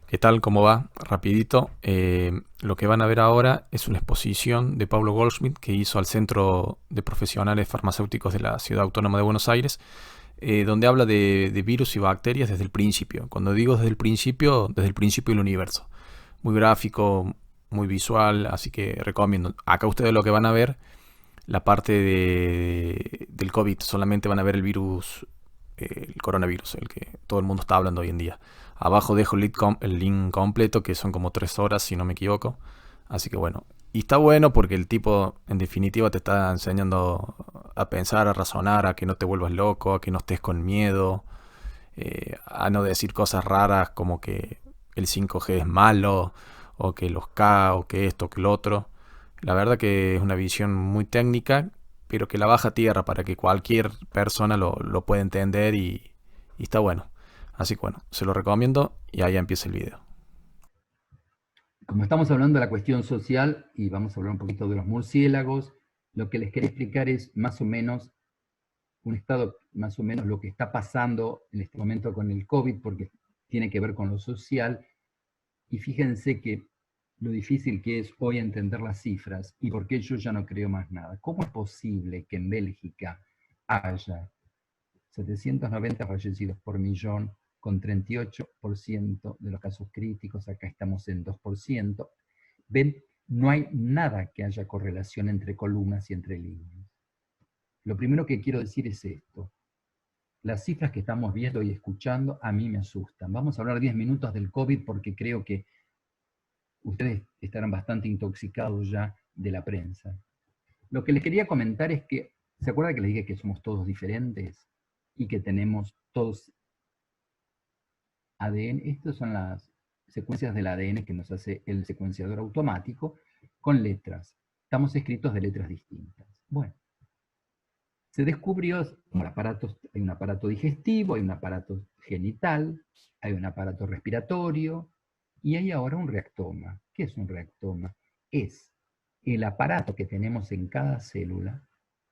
¿Qué tal? ¿Cómo va? Rapidito. Lo que van a ver ahora es una exposición de Pablo Goldschmidt que hizo al Centro de Profesionales Farmacéuticos de la Ciudad Autónoma de Buenos Aires, donde habla de virus y bacterias desde el principio. Cuando digo desde el principio del universo. Muy gráfico, muy visual, así que recomiendo. Acá ustedes lo que van a ver, la parte del COVID, solamente van a ver el virus, el coronavirus, el que todo el mundo está hablando hoy en día. Abajo dejo el link completo, que son como 3 horas, si no me equivoco. Así que bueno. Y está bueno porque el tipo, en definitiva, te está enseñando a pensar, a razonar, a que no te vuelvas loco, a que no estés con miedo, a no decir cosas raras como que el 5G es malo, o que los K, o que esto, o que lo otro. La verdad que es una visión muy técnica, pero que la baja a tierra para que cualquier persona lo pueda entender y está bueno. Así que bueno, se lo recomiendo y ahí empieza el video. Como estamos hablando de la cuestión social y vamos a hablar un poquito de los murciélagos, lo que les quería explicar es más o menos un estado, más o menos lo que está pasando en este momento con el COVID, porque tiene que ver con lo social. Y fíjense que lo difícil que es hoy entender las cifras y por qué yo ya no creo más nada. ¿Cómo es posible que en Bélgica haya 790 fallecidos por millón, con 38% de los casos críticos? Acá estamos en 2%. Ven, no hay nada que haya correlación entre columnas y entre líneas. Lo primero que quiero decir es esto. Las cifras que estamos viendo y escuchando a mí me asustan. Vamos a hablar 10 minutos del COVID porque creo que ustedes estarán bastante intoxicados ya de la prensa. Lo que les quería comentar es que, ¿se acuerdan que les dije que somos todos diferentes y que tenemos todos ADN? Estas son las secuencias del ADN que nos hace el secuenciador automático con letras. Estamos escritos de letras distintas. Bueno, se descubrió, hay un aparato digestivo, hay un aparato genital, hay un aparato respiratorio y hay ahora un reactoma. ¿Qué es un reactoma? Es el aparato que tenemos en cada célula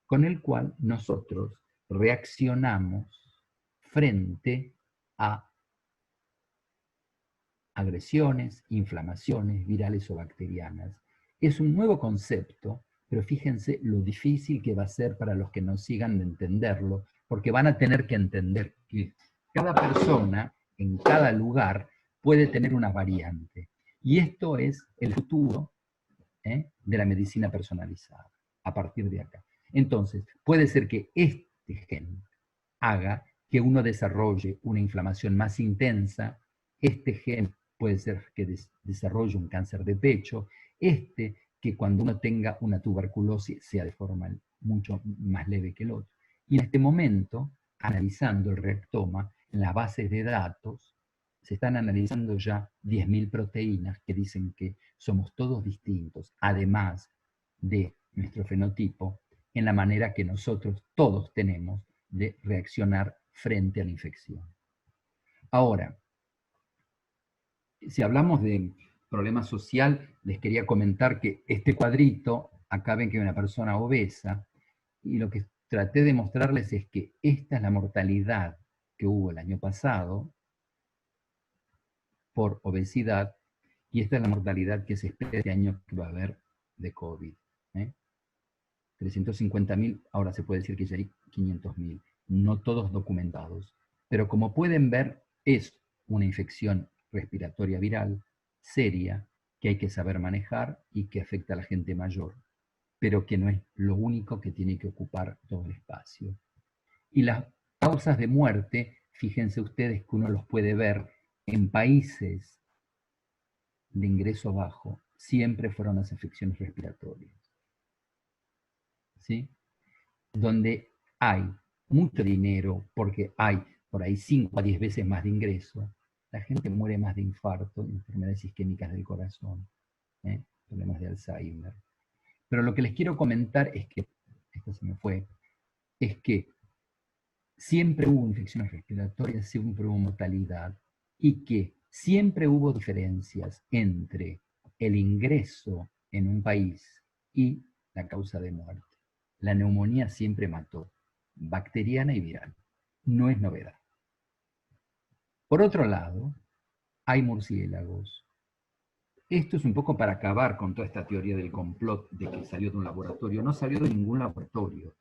con el cual nosotros reaccionamos frente a agresiones, inflamaciones virales o bacterianas. Es un nuevo concepto, pero fíjense lo difícil que va a ser para los que no sigan de entenderlo, porque van a tener que entender que cada persona en cada lugar puede tener una variante. Y esto es el futuro de la medicina personalizada a partir de acá. Entonces, puede ser que este gen haga que uno desarrolle una inflamación más intensa, este gen puede ser que desarrolle un cáncer de pecho, que cuando uno tenga una tuberculosis sea de forma mucho más leve que el otro. Y en este momento, analizando el reactoma, en las bases de datos, se están analizando ya 10.000 proteínas que dicen que somos todos distintos, además de nuestro fenotipo, en la manera que nosotros todos tenemos de reaccionar frente a la infección. Ahora, si hablamos de problema social, les quería comentar que este cuadrito, acá ven que hay una persona obesa, y lo que traté de mostrarles es que esta es la mortalidad que hubo el año pasado por obesidad, y esta es la mortalidad que se espera este año que va a haber de COVID. ¿eh? 350.000, ahora se puede decir que ya hay 500.000, no todos documentados. Pero como pueden ver, es una infección respiratoria viral seria que hay que saber manejar y que afecta a la gente mayor, pero que no es lo único que tiene que ocupar todo el espacio. Y las causas de muerte, fíjense ustedes que uno los puede ver en países de ingreso bajo, siempre fueron las infecciones respiratorias. ¿Sí? Donde hay mucho dinero, porque hay por ahí 5 a 10 veces más de ingreso, la gente muere más de infarto, enfermedades isquémicas del corazón, problemas de Alzheimer. Pero lo que les quiero comentar es que, esto se me fue, es que siempre hubo infecciones respiratorias, siempre hubo mortalidad y que siempre hubo diferencias entre el ingreso en un país y la causa de muerte. La neumonía siempre mató, bacteriana y viral. No es novedad. Por otro lado, hay murciélagos. Esto es un poco para acabar con toda esta teoría del complot de que salió de un laboratorio. No salió de ningún laboratorio.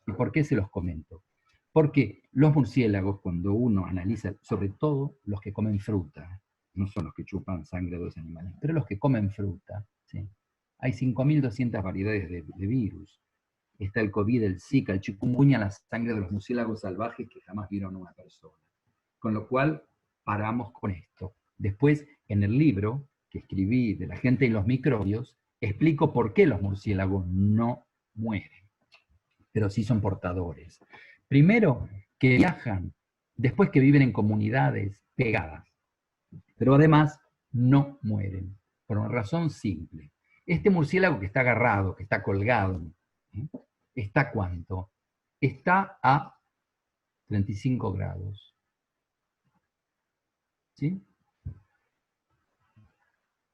¿Y por qué se los comento? Porque los murciélagos, cuando uno analiza, sobre todo los que comen fruta, no son los que chupan sangre de los animales, pero los que comen fruta, ¿sí? Hay 5.200 variedades de virus. Está el COVID, el Zika, el chikungunya, la sangre de los murciélagos salvajes que jamás vieron a una persona. Con lo cual, paramos con esto. Después, en el libro que escribí de la gente y los microbios, explico por qué los murciélagos no mueren, pero sí son portadores. Primero, que viajan, después que viven en comunidades pegadas, pero además no mueren, por una razón simple. Este murciélago que está agarrado, que está colgado, ¿eh? ¿Está a cuánto? Está a 35 grados. ¿Sí?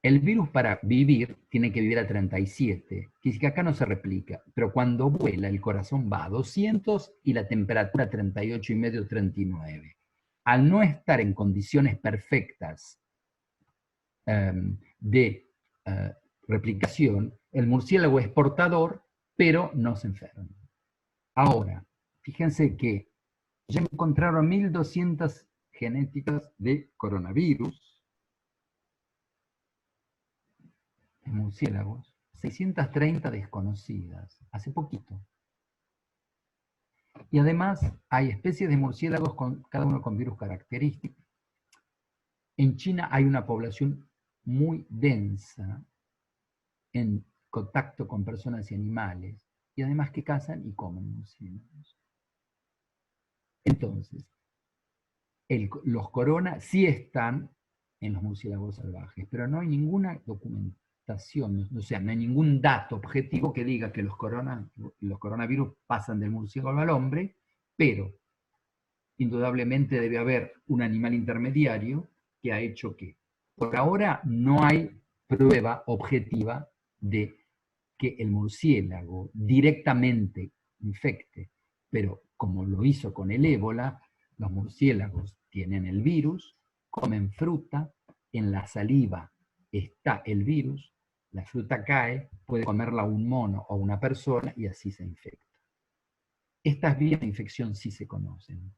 El virus para vivir tiene que vivir a 37, que que acá no se replica, pero cuando vuela el corazón va a 200 y la temperatura 38,5, 39. Al no estar en condiciones perfectas de replicación, el murciélago es portador, pero no se enferma. Ahora, fíjense que ya encontraron 1.200 genéticas de coronavirus, de murciélagos, 630 desconocidas, hace poquito. Y además hay especies de murciélagos, cada uno con virus característicos. En China hay una población muy densa en contacto con personas y animales, y además que cazan y comen murciélagos. Entonces, los corona sí están en los murciélagos salvajes, pero no hay ninguna documentación, o sea, no hay ningún dato objetivo que diga que los coronavirus pasan del murciélago al hombre, pero indudablemente debe haber un animal intermediario que ha hecho que, por ahora no hay prueba objetiva de que el murciélago directamente infecte, pero como lo hizo con el ébola, los murciélagos tienen el virus, comen fruta, en la saliva está el virus, la fruta cae, puede comerla un mono o una persona y así se infecta. Estas vías de infección sí se conocen.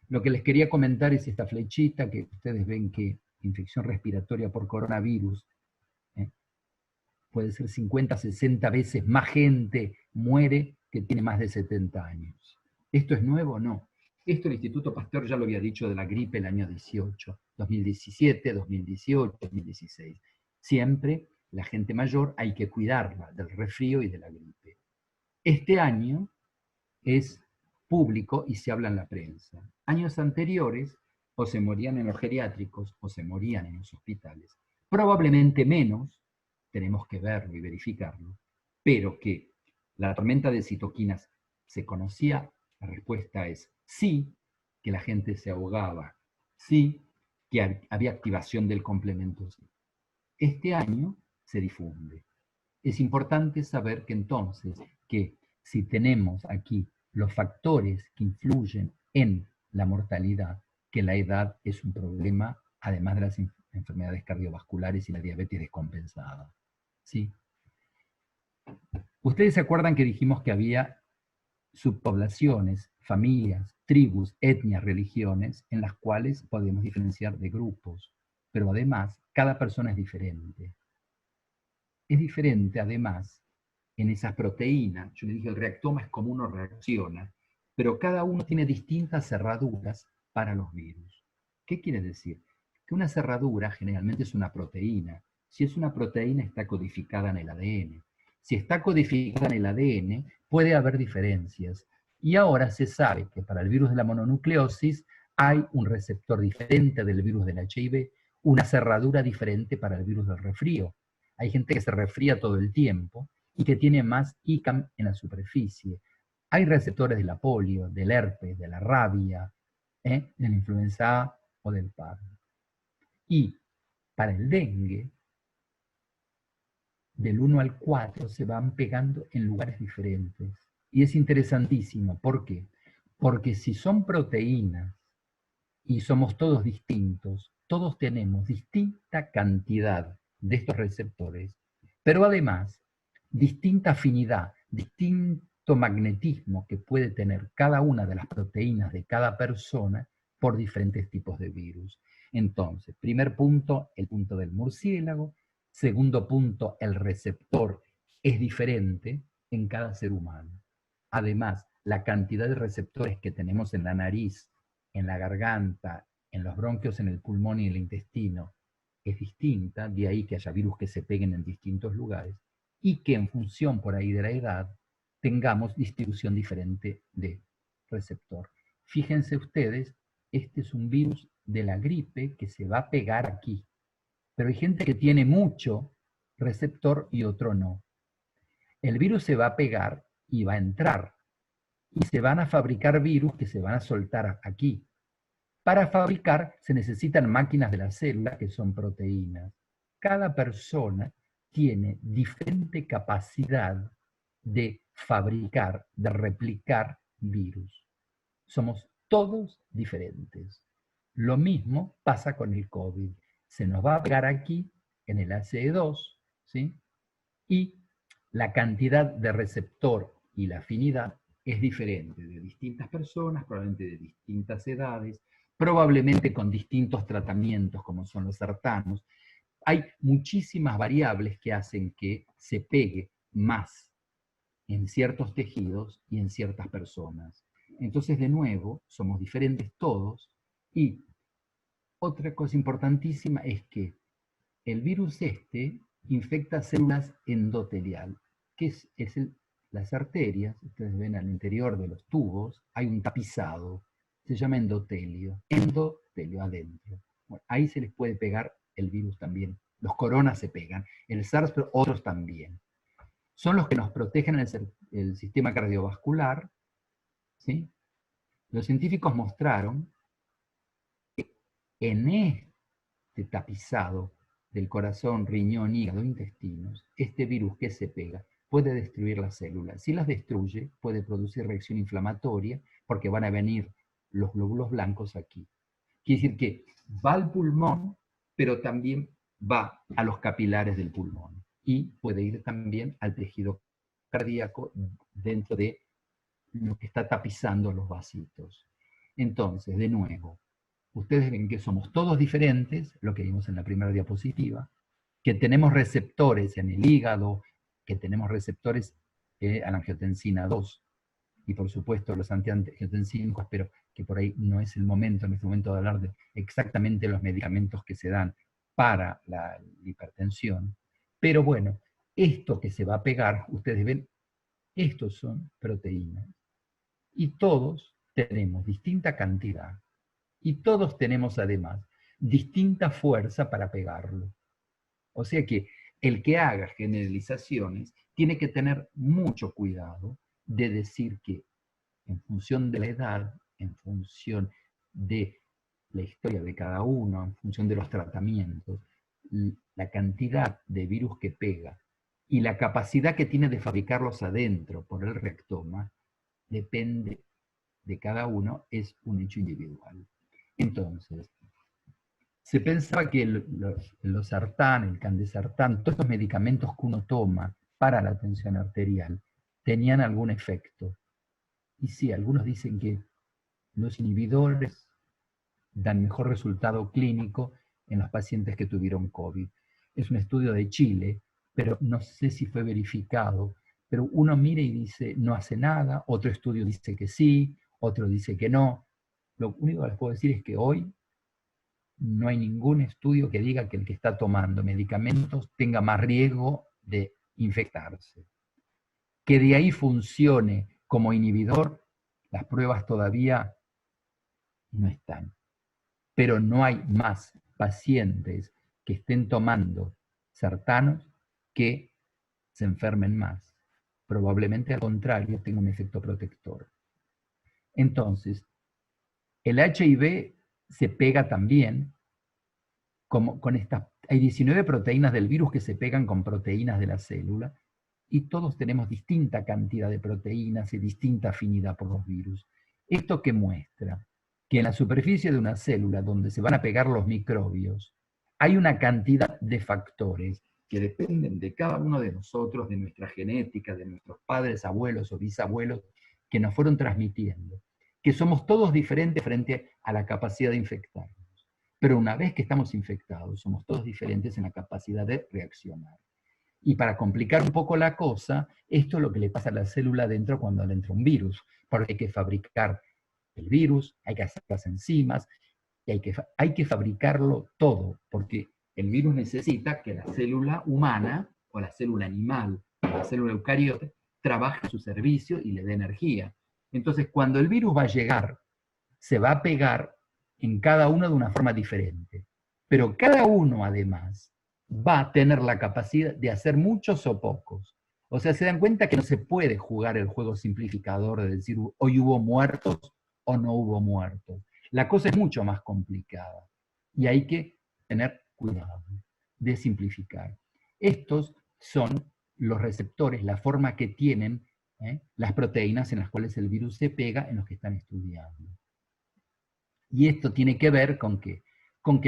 Lo que les quería comentar es esta flechita que ustedes ven que infección respiratoria por coronavirus puede ser 50, 60 veces más gente muere que tiene más de 70 años. ¿Esto es nuevo? No. Esto el Instituto Pasteur ya lo había dicho de la gripe el año 18, 2017, 2018, 2016. Siempre la gente mayor hay que cuidarla del resfrío y de la gripe. Este año es público y se habla en la prensa. Años anteriores o se morían en los geriátricos o se morían en los hospitales. Probablemente menos, tenemos que verlo y verificarlo, pero que la tormenta de citoquinas se conocía, la respuesta es sí, que la gente se ahogaba, sí, que había activación del complemento C. Este año se difunde. Es importante saber que entonces, que si tenemos aquí los factores que influyen en la mortalidad, que la edad es un problema, además de las enfermedades cardiovasculares y la diabetes descompensada. ¿Sí? Ustedes se acuerdan que dijimos que había subpoblaciones, familias, tribus, etnias, religiones, en las cuales podemos diferenciar de grupos, pero además cada persona es diferente. Es diferente además en esas proteínas. Yo le dije, el reactoma es como uno reacciona, pero cada uno tiene distintas cerraduras para los virus. ¿Qué quiere decir? Que una cerradura generalmente es una proteína. Si es una proteína, está codificada en el ADN. Si está codificada en el ADN, puede haber diferencias. Y ahora se sabe que para el virus de la mononucleosis hay un receptor diferente del virus del HIV, una cerradura diferente para el virus del resfrío. Hay gente que se resfría todo el tiempo y que tiene más ICAM en la superficie. Hay receptores de la polio, del herpes, de la rabia, de la influenza A o del parvo. Y para el dengue, del 1 al 4 se van pegando en lugares diferentes. Y es interesantísimo. ¿Por qué? Porque si son proteínas y somos todos distintos, todos tenemos distinta cantidad de estos receptores, pero además distinta afinidad, distinto magnetismo que puede tener cada una de las proteínas de cada persona por diferentes tipos de virus. Entonces, primer punto, el punto del murciélago. Segundo punto, el receptor es diferente en cada ser humano. Además, la cantidad de receptores que tenemos en la nariz, en la garganta, en los bronquios, en el pulmón y en el intestino es distinta, de ahí que haya virus que se peguen en distintos lugares, y que en función por ahí de la edad tengamos distribución diferente de receptor. Fíjense ustedes, este es un virus de la gripe que se va a pegar aquí, pero hay gente que tiene mucho receptor y otro no. El virus se va a pegar y va a entrar, y se van a fabricar virus que se van a soltar aquí. Para fabricar se necesitan máquinas de la célula que son proteínas. Cada persona tiene diferente capacidad de fabricar, de replicar virus. Somos todos diferentes. Lo mismo pasa con el COVID. Se nos va a pegar aquí en el ACE2, ¿sí? Y la cantidad de receptor y la afinidad es diferente de distintas personas, probablemente de distintas edades, probablemente con distintos tratamientos como son los sartanos. Hay muchísimas variables que hacen que se pegue más en ciertos tejidos y en ciertas personas. Entonces, de nuevo, somos diferentes todos. Y otra cosa importantísima es que el virus este infecta células endotelial, que es las arterias. Ustedes ven al interior de los tubos, hay un tapizado, se llama endotelio adentro. Bueno, ahí se les puede pegar el virus también. Los coronas se pegan, el SARS, pero otros también. Son los que nos protegen el sistema cardiovascular, ¿sí? Los científicos mostraron que en este tapizado del corazón, riñón, hígado, intestinos, este virus que se pega puede destruir las células. Si las destruye, puede producir reacción inflamatoria porque van a venir los glóbulos blancos aquí. Quiere decir que va al pulmón, pero también va a los capilares del pulmón y puede ir también al tejido cardíaco dentro de lo que está tapizando los vasitos. Entonces, de nuevo, ustedes ven que somos todos diferentes, lo que vimos en la primera diapositiva, que tenemos receptores en el hígado, que tenemos receptores a la angiotensina 2, y por supuesto los antiangiotensínicos, pero que por ahí no es el momento en este momento de hablar de exactamente los medicamentos que se dan para la hipertensión. Pero bueno, esto que se va a pegar, ustedes ven, estos son proteínas. Y todos tenemos distinta cantidad. Y todos tenemos además distinta fuerza para pegarlo. O sea que el que haga generalizaciones tiene que tener mucho cuidado de decir que en función de la edad, en función de la historia de cada uno, en función de los tratamientos, la cantidad de virus que pega y la capacidad que tiene de fabricarlos adentro por el rectoma, depende de cada uno, es un hecho individual. Entonces, se pensaba que los sartán, el candesartán, todos estos medicamentos que uno toma para la tensión arterial, tenían algún efecto. Y sí, algunos dicen que los inhibidores dan mejor resultado clínico en los pacientes que tuvieron COVID. Es un estudio de Chile, pero no sé si fue verificado. Pero uno mira y dice, no hace nada, otro estudio dice que sí, otro dice que no. Lo único que les puedo decir es que hoy no hay ningún estudio que diga que el que está tomando medicamentos tenga más riesgo de infectarse. Que de ahí funcione como inhibidor, las pruebas todavía no están. Pero no hay más pacientes que estén tomando sartanos que se enfermen más. Probablemente al contrario tenga un efecto protector. Entonces, el HIV se pega también con estas. Hay 19 proteínas del virus que se pegan con proteínas de la célula y todos tenemos distinta cantidad de proteínas y distinta afinidad por los virus. ¿Esto qué muestra? que en la superficie de una célula donde se van a pegar los microbios, hay una cantidad de factores que dependen de cada uno de nosotros, de nuestra genética, de nuestros padres, abuelos o bisabuelos, que nos fueron transmitiendo, que somos todos diferentes frente a la capacidad de infectarnos. Pero una vez que estamos infectados, somos todos diferentes en la capacidad de reaccionar. Y para complicar un poco la cosa, esto es lo que le pasa a la célula dentro cuando le entra un virus, porque hay que fabricar el virus, hay que hacer las enzimas, y hay que fabricarlo todo, porque el virus necesita que la célula humana, o la célula animal, o la célula eucariote, trabaje a su servicio y le dé energía. Entonces, cuando el virus va a llegar, se va a pegar en cada uno de una forma diferente. Pero cada uno, además, va a tener la capacidad de hacer muchos o pocos. O sea, se dan cuenta que no se puede jugar el juego simplificador de decir hoy hubo muertos o no hubo muertos. La cosa es mucho más complicada y hay que tener cuidado de simplificar. Estos son los receptores, la forma que tienen las proteínas en las cuales el virus se pega en los que están estudiando. Y esto tiene que ver con que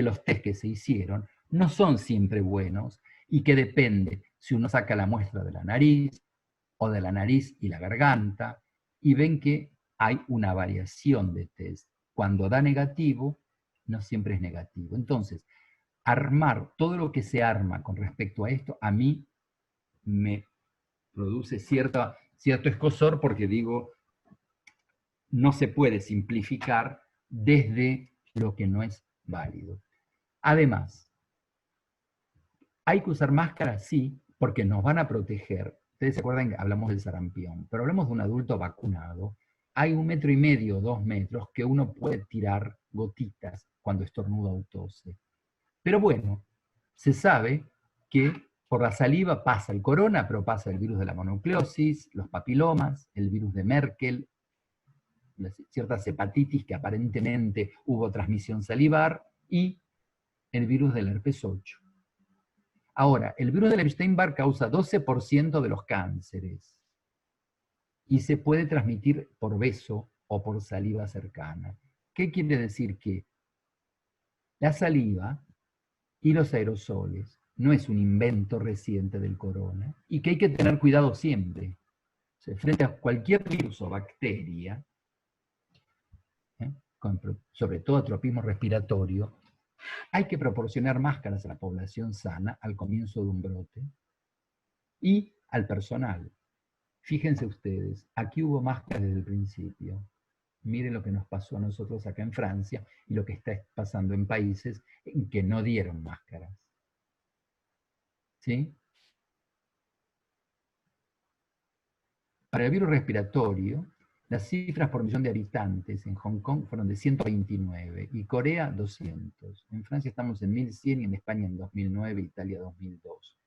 los test que se hicieron no son siempre buenos y que depende si uno saca la muestra de la nariz o de la nariz y la garganta y ven que hay una variación de test. Cuando da negativo, no siempre es negativo. Entonces, armar todo lo que se arma con respecto a esto, a mí me produce cierto escozor porque digo, no se puede simplificar desde lo que no es válido. Además, hay que usar máscaras, sí, porque nos van a proteger. Ustedes se acuerdan que hablamos del sarampión, pero hablamos de un adulto vacunado. Hay 1,5 metros, 2 metros, que uno puede tirar gotitas cuando estornuda o tose. Pero bueno, se sabe que por la saliva pasa el corona, pero pasa el virus de la mononucleosis, los papilomas, el virus de Merkel, ciertas hepatitis que aparentemente hubo transmisión salivar y el virus del herpes 8. Ahora, el virus del Epstein-Barr causa 12% de los cánceres y se puede transmitir por beso o por saliva cercana. ¿Qué quiere decir? Que la saliva y los aerosoles no es un invento reciente del corona y que hay que tener cuidado siempre. O sea, frente a cualquier virus o bacteria, sobre todo atropismo respiratorio, hay que proporcionar máscaras a la población sana al comienzo de un brote y al personal. Fíjense ustedes, aquí hubo máscaras desde el principio. Miren lo que nos pasó a nosotros acá en Francia y lo que está pasando en países en que no dieron máscaras. ¿Sí? Para el virus respiratorio, las cifras por millón de habitantes en Hong Kong fueron de 129 y Corea 200. En Francia estamos en 1100 y en España en 2009, Italia 2002.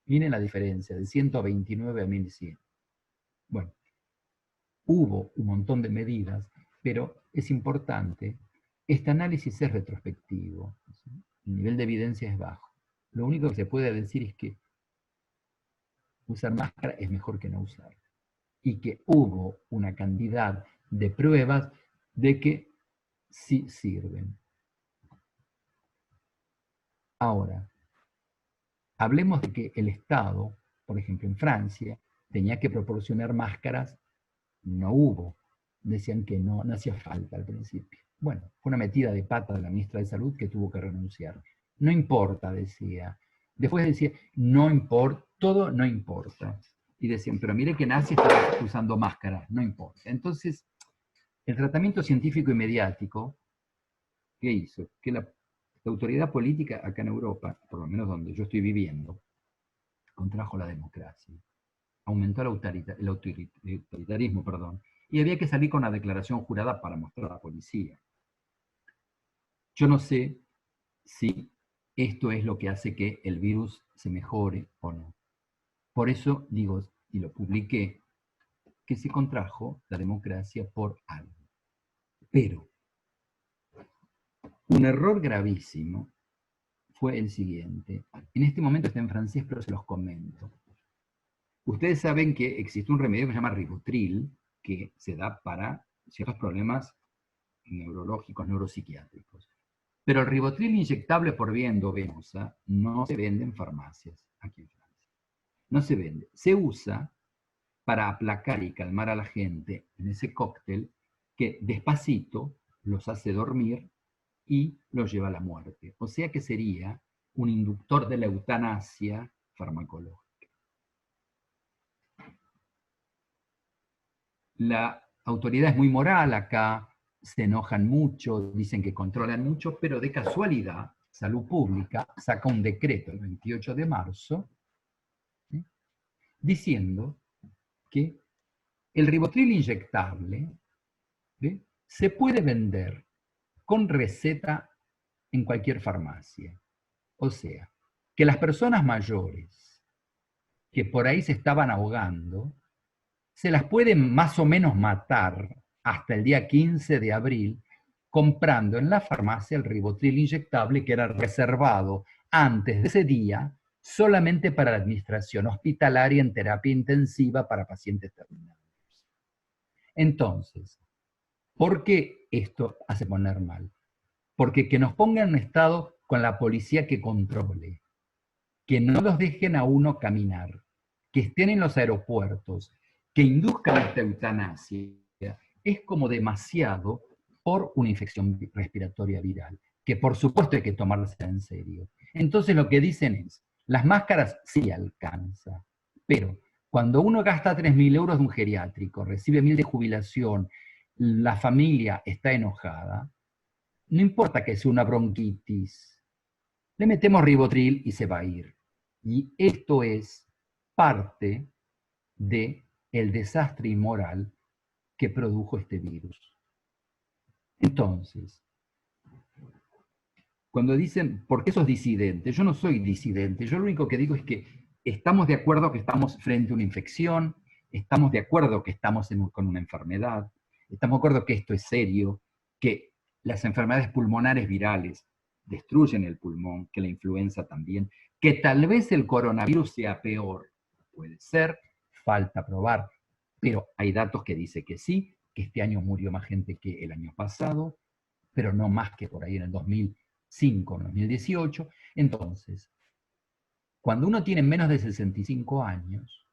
Miren la diferencia, de 129 a 1100. Bueno, hubo un montón de medidas, pero es importante, este análisis es retrospectivo, ¿sí? El nivel de evidencia es bajo. Lo único que se puede decir es que usar máscara es mejor que no usar. Y que hubo una cantidad de pruebas de que sí sirven. Ahora, hablemos de que el Estado, por ejemplo en Francia, tenía que proporcionar máscaras, no hubo. Decían que no hacía falta al principio. Bueno, fue una metida de pata de la ministra de Salud que tuvo que renunciar. No importa, decía. Después decía, no importa, todo no importa. Y decían, pero mire que nazi estaba usando máscaras, no importa. Entonces, el tratamiento científico y mediático, ¿qué hizo? Que la autoridad política acá en Europa, por lo menos donde yo estoy viviendo, contrajo la democracia. Aumentó el autoritarismo, y había que salir con la declaración jurada para mostrar a la policía. Yo no sé si esto es lo que hace que el virus se mejore o no. Por eso digo, y lo publiqué, que se contrajo la democracia por algo. Pero un error gravísimo fue el siguiente. En este momento está en francés, pero se los comento. Ustedes saben que existe un remedio que se llama Rivotril, que se da para ciertos problemas neurológicos, neuropsiquiátricos. Pero el ribotril inyectable por vía endovenosa no se vende en farmacias aquí en Francia. No se vende. Se usa para aplacar y calmar a la gente en ese cóctel que despacito los hace dormir y los lleva a la muerte. O sea que sería un inductor de la eutanasia farmacológica. La autoridad es muy moral acá, se enojan mucho, dicen que controlan mucho, pero de casualidad, Salud Pública saca un decreto el 28 de marzo, ¿sí?, diciendo que el ribotril inyectable, ¿sí?, se puede vender con receta en cualquier farmacia. O sea, que las personas mayores que por ahí se estaban ahogando, se las pueden más o menos matar hasta el día 15 de abril comprando en la farmacia el ribotril inyectable que era reservado antes de ese día solamente para la administración hospitalaria en terapia intensiva para pacientes terminales. Entonces, ¿por qué esto hace poner mal? Porque que nos pongan en un estado con la policía que controle, que no los dejen a uno caminar, que estén en los aeropuertos, que induzcan esta eutanasia, es como demasiado por una infección respiratoria viral, que por supuesto hay que tomársela en serio. Entonces lo que dicen es, las máscaras sí alcanza, pero cuando uno gasta 3.000 euros de un geriátrico, recibe 1.000 de jubilación, la familia está enojada, no importa que sea una bronquitis, le metemos ribotril y se va a ir. Y esto es parte del desastre inmoral que produjo este virus. Entonces, cuando dicen, ¿por qué sos disidente? Yo no soy disidente, yo lo único que digo es que estamos de acuerdo que estamos frente a una infección, estamos de acuerdo que estamos con una enfermedad, estamos de acuerdo que esto es serio, que las enfermedades pulmonares virales destruyen el pulmón, que la influenza también, que tal vez el coronavirus sea peor, puede ser, falta probar, pero hay datos que dicen que sí, que este año murió más gente que el año pasado, pero no más que por ahí en el 2005, 2018. Entonces, cuando uno tiene menos de 65 años,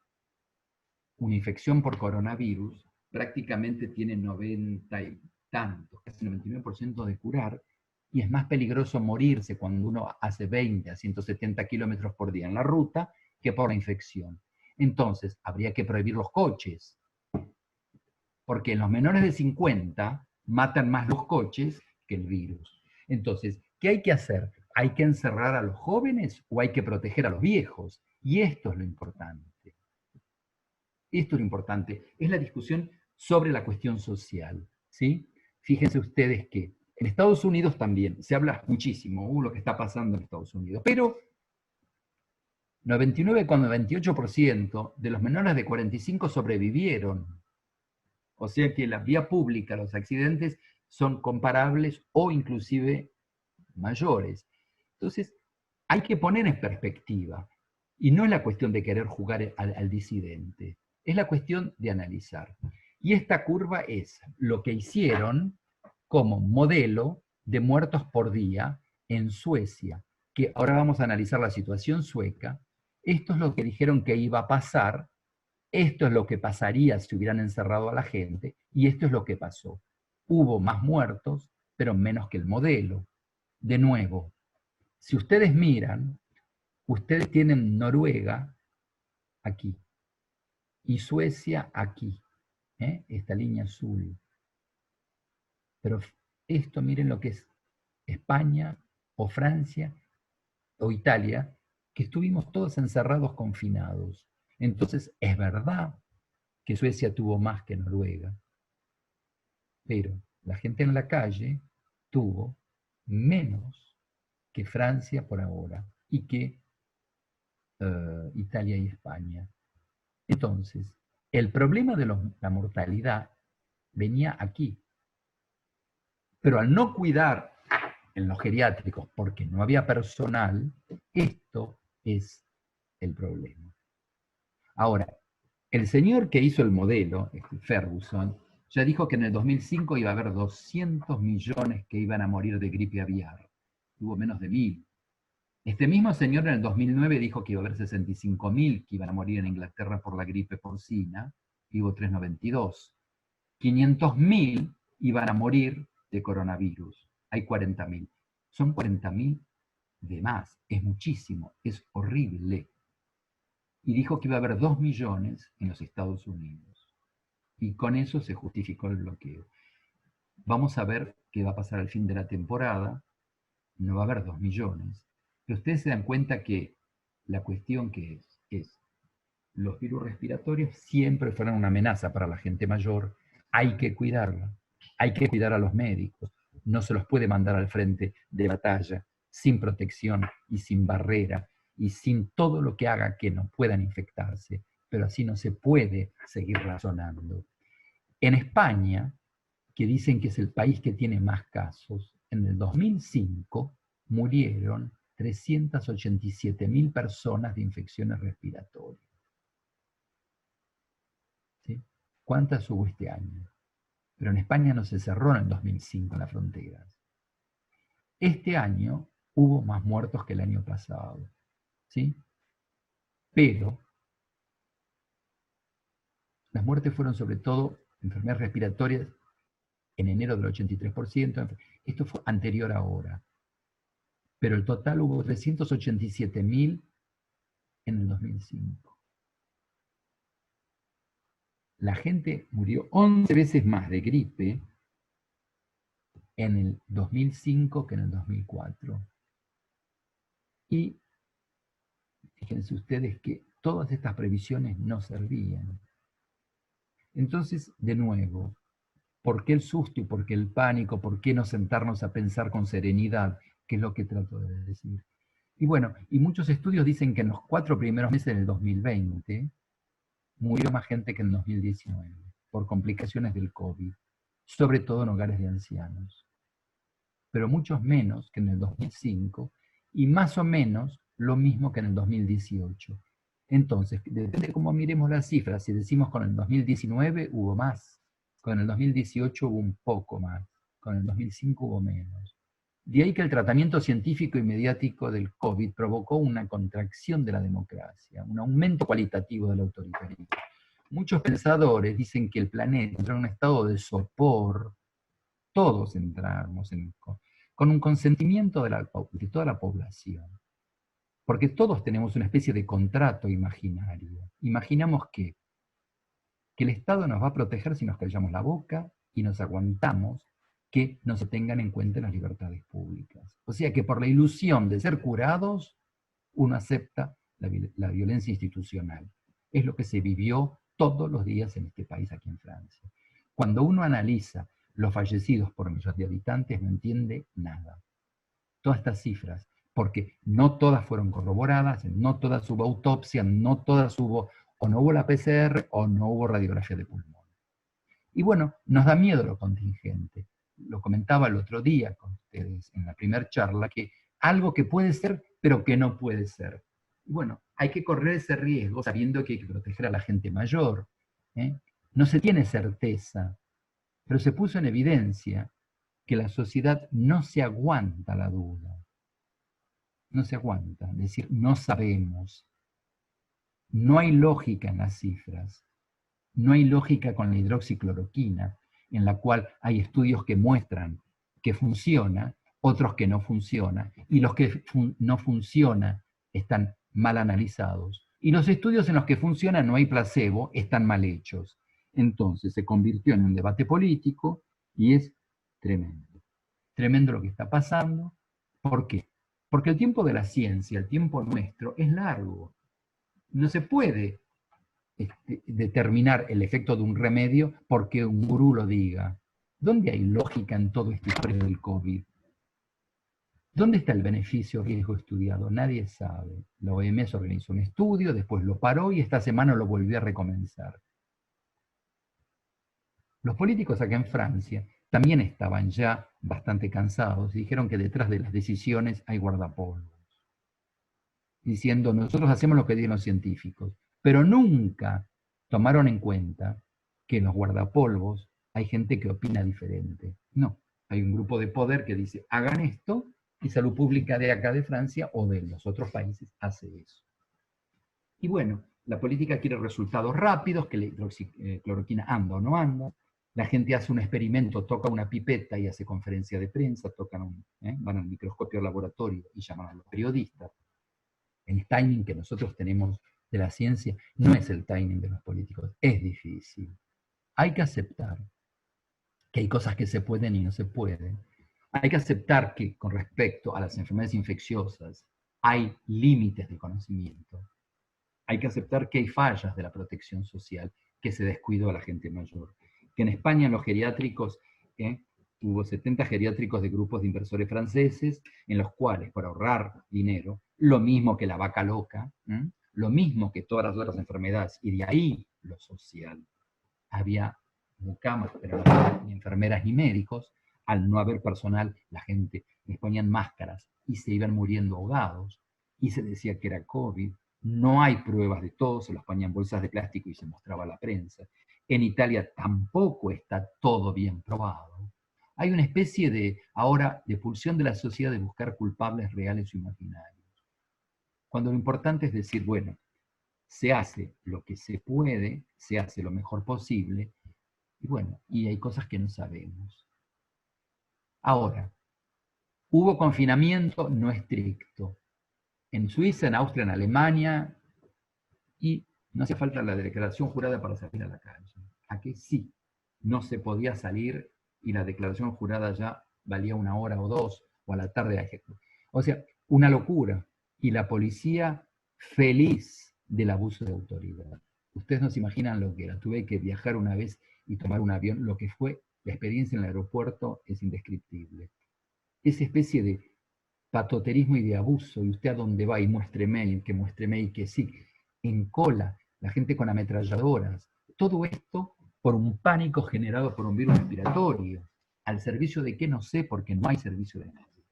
una infección por coronavirus prácticamente tiene 90 y tantos, casi 99% de curar, y es más peligroso morirse cuando uno hace 20 a 170 kilómetros por día en la ruta que por la infección. Entonces, habría que prohibir los coches, porque en los menores de 50 matan más los coches que el virus. Entonces, ¿qué hay que hacer? ¿Hay que encerrar a los jóvenes o hay que proteger a los viejos? Y esto es lo importante. Esto es lo importante. Es la discusión sobre la cuestión social, ¿sí? Fíjense ustedes que en Estados Unidos también se habla muchísimo lo que está pasando en Estados Unidos, pero 99,98% de los menores de 45 sobrevivieron. O sea que la vía pública, los accidentes son comparables o inclusive mayores. Entonces, hay que poner en perspectiva. Y no es la cuestión de querer jugar al disidente, es la cuestión de analizar. Y esta curva es lo que hicieron como modelo de muertos por día en Suecia, que ahora vamos a analizar la situación sueca. Esto es lo que dijeron que iba a pasar, esto es lo que pasaría si hubieran encerrado a la gente, y esto es lo que pasó. Hubo más muertos, pero menos que el modelo. De nuevo, si ustedes miran, ustedes tienen Noruega aquí y Suecia aquí, esta línea azul. Pero esto, miren lo que es España o Francia o Italia, que estuvimos todos encerrados, confinados. Entonces, es verdad que Suecia tuvo más que Noruega, pero la gente en la calle tuvo menos que Francia por ahora y que Italia y España. Entonces, el problema de la mortalidad venía aquí. Pero al no cuidar en los geriátricos, porque no había personal, esto es el problema. Ahora, el señor que hizo el modelo, Ferguson, Ya dijo que en el 2005 iba a haber 200 millones que iban a morir de gripe aviar. Hubo menos de 1000. Este mismo señor en el 2009 dijo que iba a haber 65.000 que iban a morir en Inglaterra por la gripe porcina, y hubo 392. 500.000 iban a morir de coronavirus. Hay 40.000. Son 40.000 de más. Es muchísimo. Es horrible. Y dijo que iba a haber 2 millones en los Estados Unidos. Y con eso se justificó el bloqueo. Vamos a ver qué va a pasar al fin de la temporada. No va a haber 2 millones. Pero ustedes se dan cuenta que la cuestión que es los virus respiratorios siempre fueron una amenaza para la gente mayor. Hay que cuidarla. Hay que cuidar a los médicos. No se los puede mandar al frente de batalla sin protección y sin barrera y sin todo lo que haga que no puedan infectarse. Pero así no se puede seguir razonando. En España, que dicen que es el país que tiene más casos, en el 2005 murieron 387.000 personas de infecciones respiratorias. ¿Sí? ¿Cuántas hubo este año? Pero en España no se cerró en el 2005 las fronteras. Este año hubo más muertos que el año pasado. ¿Sí? Pero las muertes fueron sobre todo enfermedades respiratorias en enero del 83%. Esto fue anterior a ahora. Pero el total hubo 387.000 en el 2005. La gente murió 11 veces más de gripe en el 2005 que en el 2004. Y fíjense ustedes que todas estas previsiones no servían. Entonces, de nuevo, ¿por qué el susto y por qué el pánico? ¿Por qué no sentarnos a pensar con serenidad? ¿Qué es lo que trato de decir? Y bueno, y muchos estudios dicen que en los 4 primeros meses del 2020 murió más gente que en 2019 por complicaciones del COVID, sobre todo en hogares de ancianos, pero muchos menos que en el 2005 y más o menos lo mismo que en el 2018. Entonces, depende de cómo miremos las cifras. Si decimos con el 2019 hubo más, con el 2018 hubo un poco más, con el 2005 hubo menos. De ahí que el tratamiento científico y mediático del COVID provocó una contracción de la democracia, un aumento cualitativo del autoritarismo. Muchos pensadores dicen que el planeta entró en un estado de sopor, todos entramos con un consentimiento de toda la población. Porque todos tenemos una especie de contrato imaginario. Imaginamos que el Estado nos va a proteger si nos callamos la boca y nos aguantamos que no se tengan en cuenta las libertades públicas. O sea que por la ilusión de ser curados, uno acepta la violencia institucional. Es lo que se vivió todos los días en este país, aquí en Francia. Cuando uno analiza los fallecidos por millón de habitantes, no entiende nada. Todas estas cifras, porque no todas fueron corroboradas, no todas hubo autopsia, no todas hubo, o no hubo la PCR, o no hubo radiografía de pulmón. Y bueno, nos da miedo lo contingente. Lo comentaba el otro día con ustedes en la primera charla, que algo que puede ser, pero que no puede ser. Y bueno, hay que correr ese riesgo sabiendo que hay que proteger a la gente mayor. No se tiene certeza, pero se puso en evidencia que la sociedad no se aguanta la duda. No se aguanta, es decir, no sabemos. No hay lógica en las cifras. No hay lógica con la hidroxicloroquina, en la cual hay estudios que muestran que funciona, otros que no funciona, y los que no funcionan están mal analizados. Y los estudios en los que funciona no hay placebo, están mal hechos. Entonces se convirtió en un debate político y es tremendo. Tremendo lo que está pasando. ¿Por qué? Porque el tiempo de la ciencia, el tiempo nuestro, es largo. No se puede determinar el efecto de un remedio porque un gurú lo diga. ¿Dónde hay lógica en todo este historia del COVID? ¿Dónde está el beneficio-riesgo estudiado? Nadie sabe. La OMS organizó un estudio, después lo paró y esta semana lo volvió a recomenzar. Los políticos acá en Francia también estaban ya bastante cansados y dijeron que detrás de las decisiones hay guardapolvos. Diciendo, nosotros hacemos lo que digan los científicos, pero nunca tomaron en cuenta que en los guardapolvos hay gente que opina diferente. No, hay un grupo de poder que dice, hagan esto, y Salud Pública de acá de Francia o de los otros países hace eso. Y bueno, la política quiere resultados rápidos, que la hidroxicloroquina anda o no anda. La gente hace un experimento, toca una pipeta y hace conferencia de prensa, van al microscopio al laboratorio y llaman a los periodistas. El timing que nosotros tenemos de la ciencia no es el timing de los políticos, es difícil. Hay que aceptar que hay cosas que se pueden y no se pueden. Hay que aceptar que con respecto a las enfermedades infecciosas hay límites de conocimiento. Hay que aceptar que hay fallas de la protección social, que se descuidó a la gente mayor. Que en España en los geriátricos hubo 70 geriátricos de grupos de inversores franceses, en los cuales, por ahorrar dinero, lo mismo que la vaca loca, lo mismo que todas las otras enfermedades, y de ahí lo social. Había mucamas, pero no había ni enfermeras ni médicos. Al no haber personal, la gente les ponían máscaras y se iban muriendo ahogados, y se decía que era COVID. No hay pruebas de todo, se los ponían bolsas de plástico y se mostraba a la prensa. En Italia tampoco está todo bien probado. Hay una especie de, ahora, de pulsión de la sociedad de buscar culpables reales o imaginarios. Cuando lo importante es decir, bueno, se hace lo que se puede, se hace lo mejor posible, y bueno, y hay cosas que no sabemos. Ahora, hubo confinamiento no estricto. En Suiza, en Austria, en Alemania, y no hacía falta la declaración jurada para salir a la calle. Aquí sí, no se podía salir y la declaración jurada ya valía 1 hora o 2, o a la tarde. O sea, una locura. Y la policía feliz del abuso de autoridad. Ustedes no se imaginan lo que era. Tuve que viajar una vez y tomar un avión. Lo que fue la experiencia en el aeropuerto es indescriptible. Esa especie de patoterismo y de abuso, y usted a dónde va y muéstreme, que sí, en cola, la gente con ametralladoras, todo esto por un pánico generado por un virus respiratorio, al servicio de qué no sé, porque no hay servicio de nadie.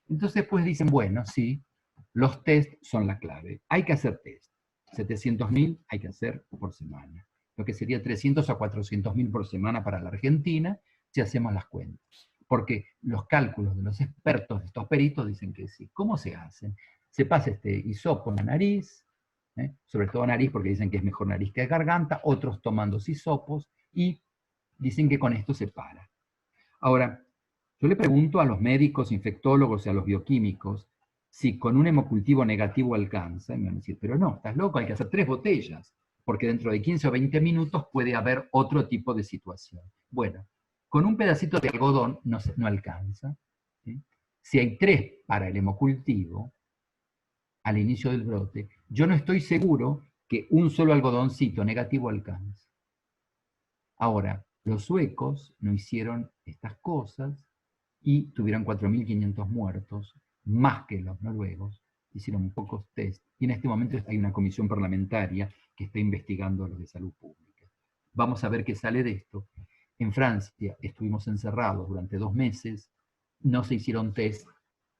Entonces pues dicen, bueno, sí, los test son la clave, hay que hacer test, 700.000 hay que hacer por semana, lo que sería 300 a 400.000 por semana para la Argentina, si hacemos las cuentas. Porque los cálculos de los expertos, de estos peritos, dicen que sí. ¿Cómo se hacen? Se pasa este hisopo en la nariz, sobre todo nariz porque dicen que es mejor nariz que garganta, otros toman 2 hisopos y dicen que con esto se para. Ahora, yo le pregunto a los médicos, infectólogos y a los bioquímicos si con un hemocultivo negativo alcanza, y me van a decir, pero no, estás loco, hay que hacer 3 botellas, porque dentro de 15 o 20 minutos puede haber otro tipo de situación. Bueno, con un pedacito de algodón no alcanza. ¿Sí? Si hay 3 para el hemocultivo, al inicio del brote, yo no estoy seguro que un solo algodoncito negativo alcance. Ahora, los suecos no hicieron estas cosas y tuvieron 4.500 muertos, más que los noruegos, hicieron pocos test, y en este momento hay una comisión parlamentaria que está investigando los de salud pública. Vamos a ver qué sale de esto. En Francia estuvimos encerrados durante 2 meses, no se hicieron test,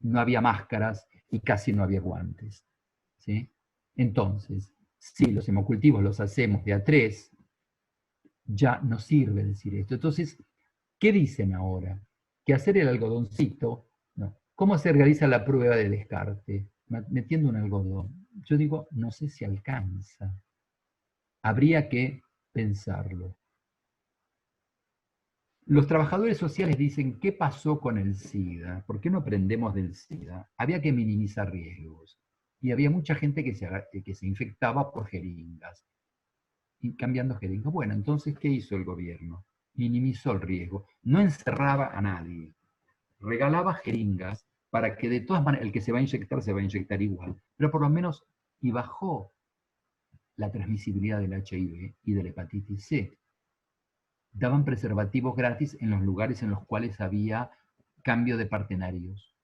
no había máscaras y casi no había guantes. ¿Sí? Entonces, si los hemocultivos los hacemos de A3, ya no sirve decir esto. Entonces, ¿qué dicen ahora? Que hacer el algodoncito, no. ¿Cómo se realiza la prueba de descarte? Metiendo un algodón. Yo digo, no sé si alcanza. Habría que pensarlo. Los trabajadores sociales dicen, ¿qué pasó con el SIDA? ¿Por qué no aprendemos del SIDA? Había que minimizar riesgos. Y había mucha gente que se infectaba por jeringas. Y cambiando jeringas. Bueno, entonces, ¿qué hizo el gobierno? Minimizó el riesgo. No encerraba a nadie. Regalaba jeringas para que de todas maneras el que se va a inyectar igual. Pero por lo menos, y bajó la transmisibilidad del HIV y de la hepatitis C. Daban preservativos gratis en los lugares en los cuales había cambio de partenarios.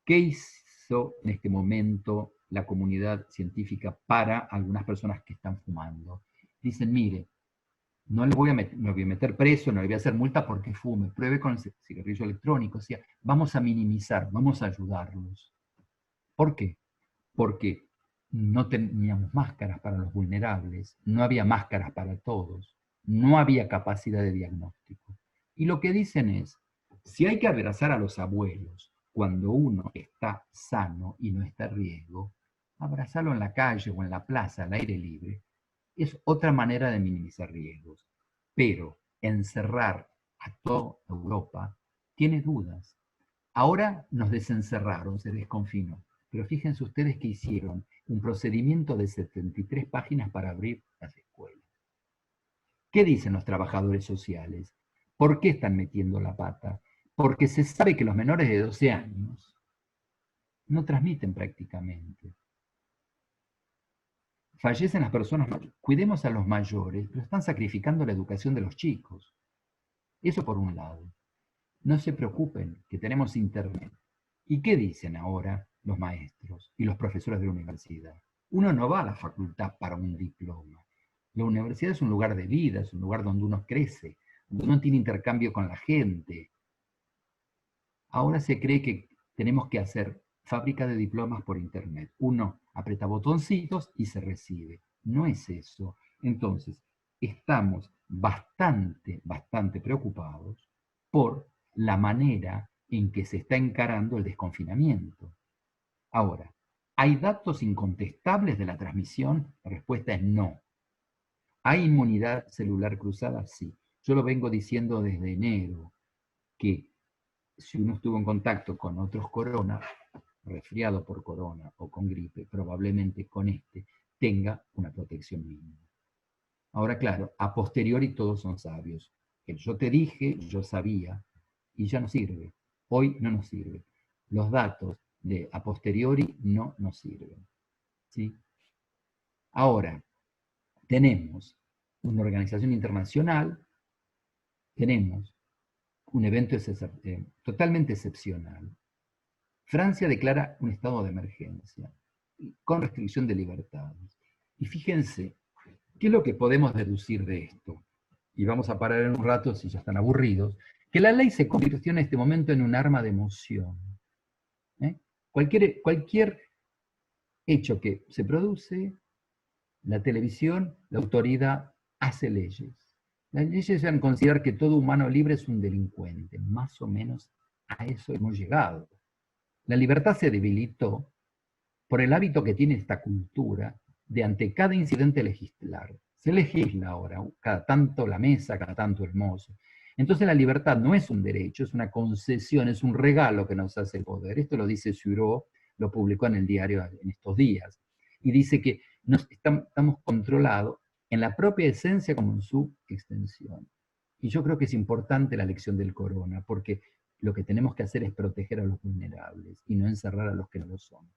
¿Qué hizo en este momento la comunidad científica para algunas personas que están fumando? Dicen, mire, no le voy a meter preso, no le voy a hacer multa porque fume, pruebe con el cigarrillo electrónico, o sea, vamos a minimizar, vamos a ayudarlos. ¿Por qué? Porque no teníamos máscaras para los vulnerables, no había máscaras para todos. No había capacidad de diagnóstico. Y lo que dicen es, si hay que abrazar a los abuelos cuando uno está sano y no está en riesgo, abrazarlo en la calle o en la plaza, al aire libre, es otra manera de minimizar riesgos. Pero encerrar a toda Europa tiene dudas. Ahora nos desencerraron, se desconfinó. Pero fíjense ustedes que hicieron un procedimiento de 73 páginas para abrir las escuelas. ¿Qué dicen los trabajadores sociales? ¿Por qué están metiendo la pata? Porque se sabe que los menores de 12 años no transmiten prácticamente. Fallecen las personas, cuidemos a los mayores, pero están sacrificando la educación de los chicos. Eso por un lado. No se preocupen, que tenemos internet. ¿Y qué dicen ahora los maestros y los profesores de la universidad? Uno no va a la facultad para un diploma. La universidad es un lugar de vida, es un lugar donde uno crece, donde uno tiene intercambio con la gente. Ahora se cree que tenemos que hacer fábrica de diplomas por internet. Uno aprieta botoncitos y se recibe. No es eso. Entonces, estamos bastante preocupados por la manera en que se está encarando el desconfinamiento. Ahora, ¿hay datos incontestables de la transmisión? La respuesta es no. ¿Hay inmunidad celular cruzada? Sí. Yo lo vengo diciendo desde enero, que si uno estuvo en contacto con otros corona, resfriado por corona o con gripe, probablemente con este tenga una protección mínima. Ahora, claro, a posteriori todos son sabios. Que yo te dije, yo sabía, y ya no sirve. Hoy no nos sirve. Los datos de a posteriori no nos sirven. ¿Sí? Ahora, tenemos una organización internacional, tenemos un evento totalmente excepcional. Francia declara un estado de emergencia con restricción de libertades. Y fíjense, ¿qué es lo que podemos deducir de esto? Y vamos a parar en un rato si ya están aburridos, que la ley se convirtió en este momento en un arma de emoción. ¿Eh? Cualquier hecho que se produce, la televisión, la autoridad hace leyes. Las leyes van a considerar que todo humano libre es un delincuente. Más o menos a eso hemos llegado. La libertad se debilitó por el hábito que tiene esta cultura de ante cada incidente legislar. Se legisla ahora, cada tanto la mesa, cada tanto el mozo. Entonces la libertad no es un derecho, es una concesión, es un regalo que nos hace el poder. Esto lo dice Sureau, lo publicó en el diario en estos días. Y dice que estamos controlados en la propia esencia como en su extensión. Y yo creo que es importante la lección del corona, porque lo que tenemos que hacer es proteger a los vulnerables y no encerrar a los que no lo son.